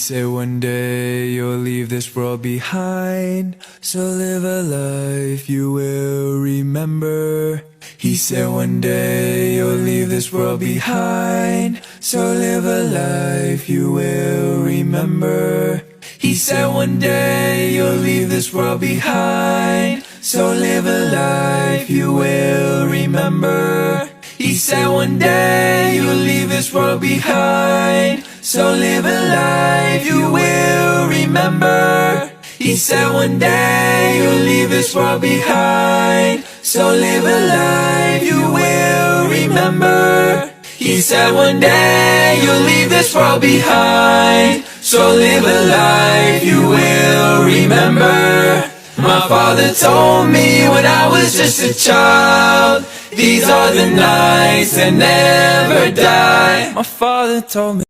said one day you'll leave this world behind, so live a life you will remember. He said one day you'll leave this world behind, so live a life you will remember. He said one day you'll leave this world behind, so live a life you will remember. He said one day you'll leave this world behind, so live a life you will remember. He said one day you'll leave this world behind, so live a life you will remember. He said one day you'll leave this world behind, so live a life you will remember. My father told me when I was just a child, these are the nights that never die. My father told me